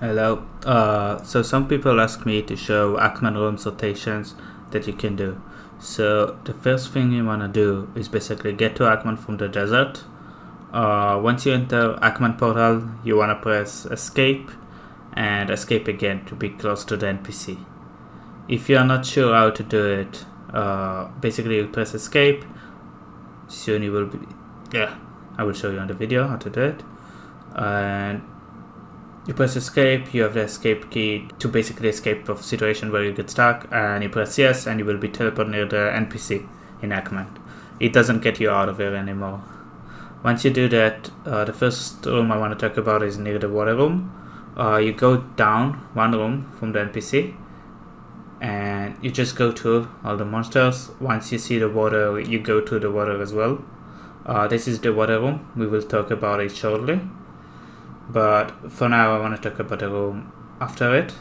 Hello. So some people ask me to show Aakman rooms rotations that you can do. So the first thing you want to do is basically get to Aakman from the desert. Once you enter Aakman portal, you want to press escape and escape again to be close to the NPC. If you are not sure how to do it, basically you press escape. Soon you will be, I will show you on the video how to do it. And you press escape, you have the escape key to basically escape of situation where you get stuck, and you press yes and you will be teleported near the NPC in Aakman. It doesn't get you out of here anymore. Once you do that, the first room I want to talk about is near the water room. You go down one room from the NPC and you just go to all the monsters. Once you see the water, you go to the water as well. This is the water room. We will talk about it shortly. But for now, I want to talk about the room after it.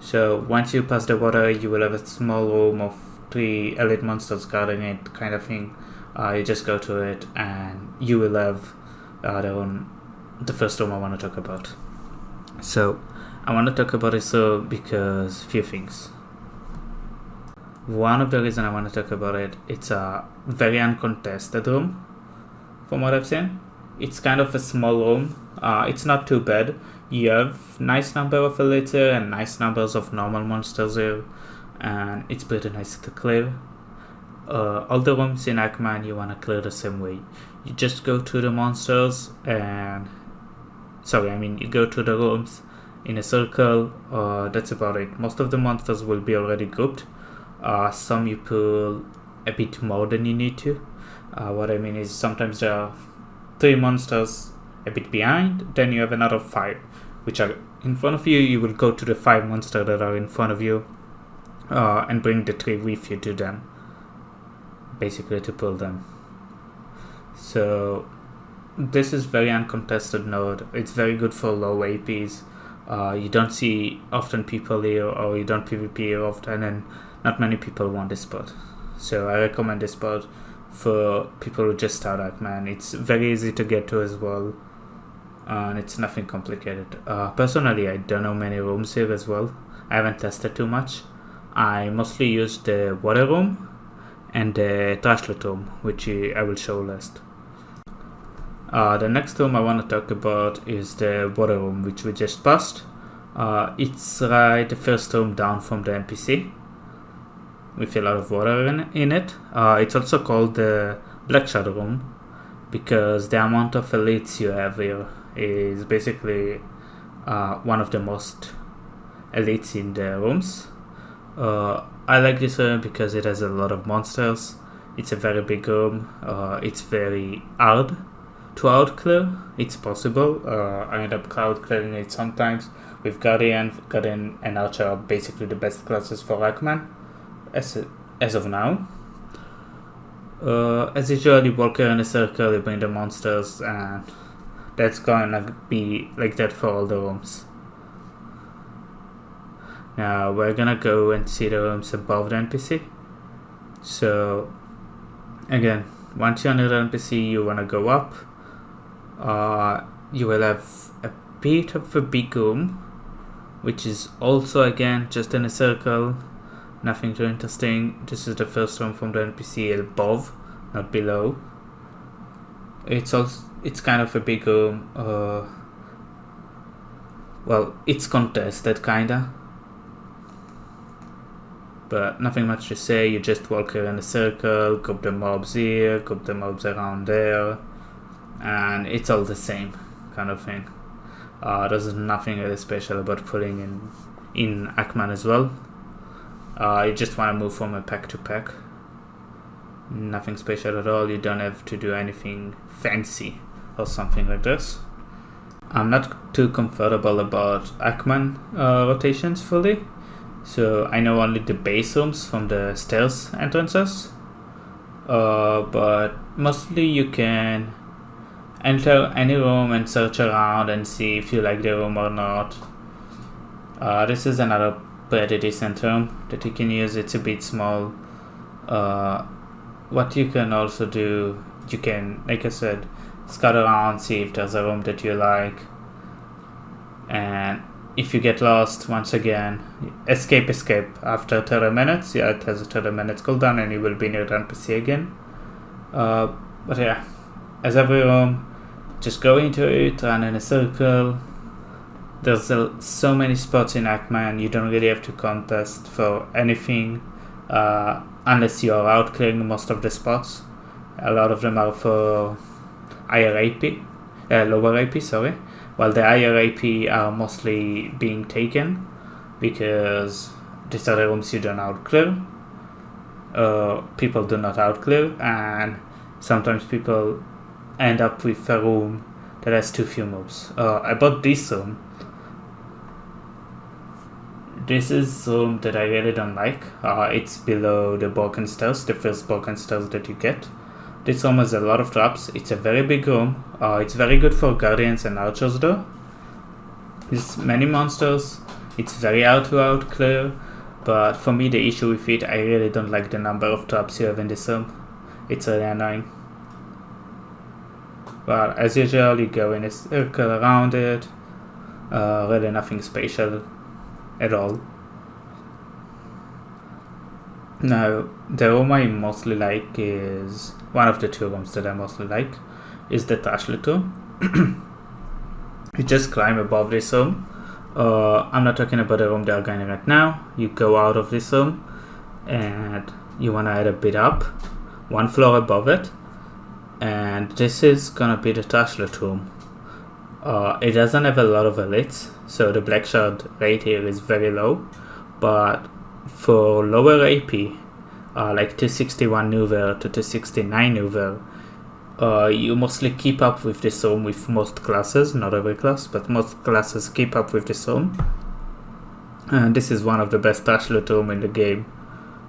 So once you pass the water, you will have a small room of 3 elite monsters guarding it, kind of thing. You just go to it, and you will have the first room I want to talk about. So I want to talk about it because few things. One of the reasons I want to talk about it, it's a very uncontested room, from what I've seen. It's kind of a small room. It's not too bad. You have nice number of elites here and nice numbers of normal monsters here, and it's pretty nice to clear. All the rooms in Aakman you want to clear the same way. You just go to the monsters and you go to the rooms in a circle. That's about it. Most of the monsters will be already grouped. Some you pull a bit more than you need to. What I mean is sometimes there are 3 monsters a bit behind, then you have another 5 which are in front of you. You will go to the 5 monsters that are in front of you and bring the 3 with you to them, basically to pull them. So this is very uncontested node. It's very good for low APs. You don't see often people here, or you don't PvP here often, and not many people want this spot. So I recommend this spot for people who just start Aakman. It's very easy to get to as well, and it's nothing complicated. Personally, I don't know many rooms here as well. I haven't tested too much. I mostly use the water room and the trash loot room, which I will show last. The next room I want to talk about is the water room, which we just passed. It's right the first room down from the NPC, with a lot of water in it. It's also called the Black Shadow Room because the amount of elites you have here is basically one of the most elites in the rooms. I like this room because it has a lot of monsters. It's a very big room. It's very hard to outclear. It's possible. I end up outclearing it sometimes with Guardian and Archer are basically the best classes for Aakman as of now. As usual, you walk around in a circle, you bring the monsters, and that's gonna be like that for all the rooms. Now we're gonna go and see the rooms above the NPC. So again, once you're near the NPC, you wanna go up. You will have a bit of a big room, which is also again just in a circle. Nothing too interesting. This is the first room from the NPC above, not below. It's kind of a big room. Well, it's contested kinda, but nothing much to say. You just walk around a circle, group the mobs here, group the mobs around there, and it's all the same kind of thing. There's nothing really special about pulling in Aakman as well. You just want to move from a pack to pack. Nothing special at all. You don't have to do anything fancy or something like this. I'm not too comfortable about Aakman rotations fully, so I know only the base rooms from the stairs entrances. But mostly you can enter any room and search around and see if you like the room or not. This is another pretty decent room that you can use. It's a bit small. What you can also do, you can, like I said, scout around, see if there's a room that you like, and if you get lost, once again, escape after 30 minutes. Yeah, it has a 30 minutes cooldown and you will be near the NPC again. But yeah, as every room, just go into it, run in a circle. There's so many spots in Aakman, you don't really have to contest for anything unless you are out clearing most of the spots. A lot of them are for higher AP, lower AP, sorry, while the higher AP are mostly being taken because these are the rooms you don't outclear. People do not outclear, and sometimes people end up with a room that has too few mobs. I bought this room. This is room that I really don't like. It's below the broken stairs, the first broken stairs that you get. This room has a lot of traps. It's a very big room. It's very good for guardians and archers though. There's many monsters. It's very hard to outclear. But for me, the issue with it, I really don't like the number of traps you have in this room. It's really annoying. But as usual, you go in a circle around it. Really nothing special at all. Now, the room I mostly like is one of the two rooms that I mostly like is the trash loot room. You just climb above this room. I'm not talking about the room they are going right now. You go out of this room and you want to add a bit up, one floor above it, and this is gonna be the trash loot room. It doesn't have a lot of elites, so the black shard rate here is very low, but for lower AP, like 261 Nouvel to 269 Nouvel, you mostly keep up with this room with most classes, not every class, but most classes keep up with this room. And this is one of the best trash loot room in the game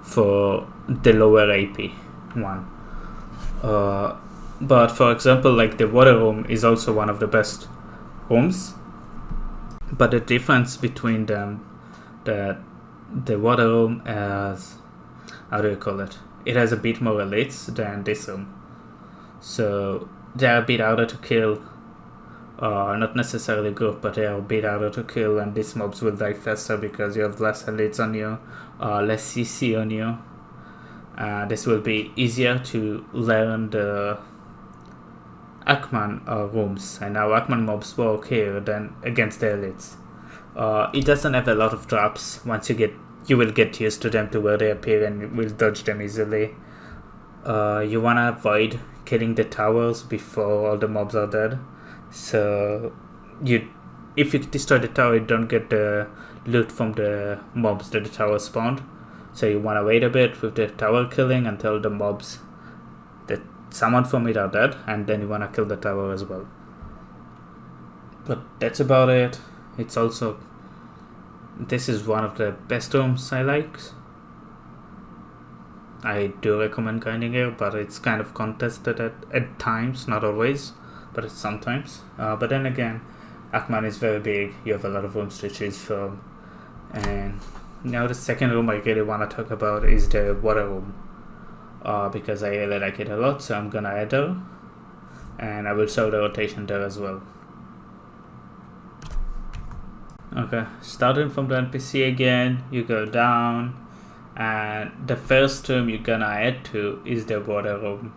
for the lower AP one. But for example, like the water room is also one of the best rooms, but the difference between them, that the water room has, how do you call it? It has a bit more elites than this room, so they are a bit harder to kill. Not necessarily good, but they are a bit harder to kill, and these mobs will die faster because you have less elites on you, less CC on you. This will be easier to learn the Aakman rooms and how Aakman mobs work here than against the elites. It doesn't have a lot of traps. Once you will get used to them to where they appear and you will dodge them easily. You want to avoid killing the towers before all the mobs are dead. So if you destroy the tower, you don't get the loot from the mobs that the tower spawned. So you want to wait a bit with the tower killing until the mobs that someone from it are dead, and then you want to kill the tower as well. But that's about it. It's also, this is one of the best rooms I like. I do recommend grinding here, but it's kind of contested at times, not always, but it's sometimes. But then again, Aakman is very big. You have a lot of rooms to choose from. And now the second room I really want to talk about is the water room. Because I really like it a lot, so I'm gonna add her, and I will show the rotation there as well. Okay, starting from the NPC again, you go down, and the first room you're gonna add to is the water room.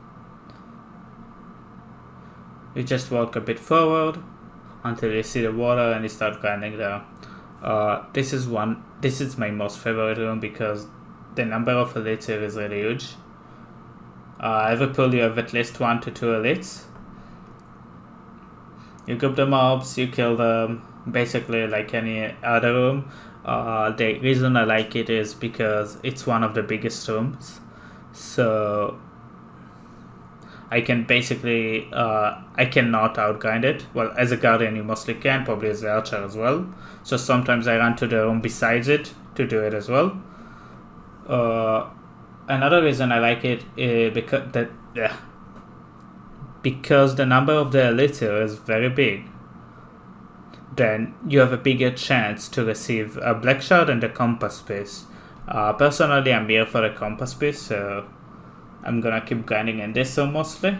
You just walk a bit forward until you see the water and you start grinding there. This is my most favorite room because the number of elites here is really huge. Every pool you have at least 1 to 2 elites. You group the mobs, you kill them, basically like any other room. The reason I like it is because it's one of the biggest rooms. So I can basically, I cannot outgrind it. Well, as a guardian you mostly can, probably as an archer as well. So sometimes I run to the room besides it to do it as well. Another reason I like it is because the number of the elites here is very big. Then you have a bigger chance to receive a black shard and a compass piece. Personally, I'm here for a compass piece, so I'm gonna keep grinding in this one mostly.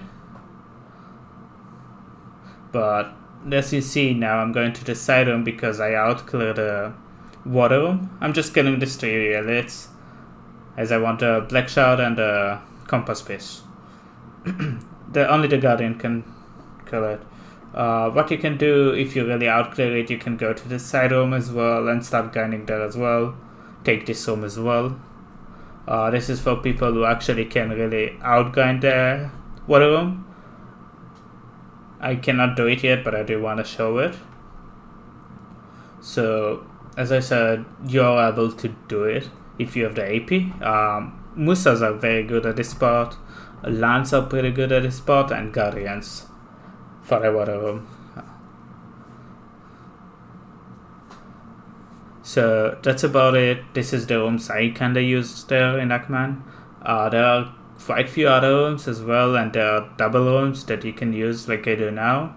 But as you see now, I'm going to the side room because I outcleared the water room. I'm just killing these 3 elites as I want a black shard and a compass piece. Only the guardian can kill it. What you can do if you really outclear it, you can go to the side room as well and start grinding there as well. Take this room as well. This is for people who actually can really outgrind their water room. I cannot do it yet, but I do want to show it. So, as I said, you're able to do it if you have the AP. Musas are very good at this part. Lance are pretty good at this part, and Guardians for a water room. So that's about it. This is the rooms I kinda used there in Aakman. There are quite few other rooms as well, and there are double rooms that you can use like I do now.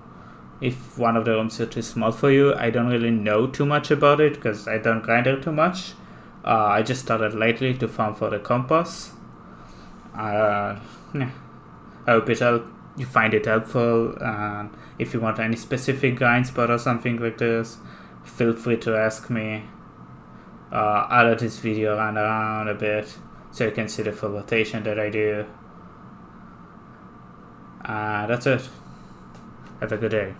If one of the rooms is too small for you, I don't really know too much about it because I don't grind it too much. I just started lately to farm for the compass. I hope you find it helpful. If you want any specific grind spot or something like this, feel free to ask me. I'll let this video run around a bit so you can see the full rotation that I do. That's it. Have a good day.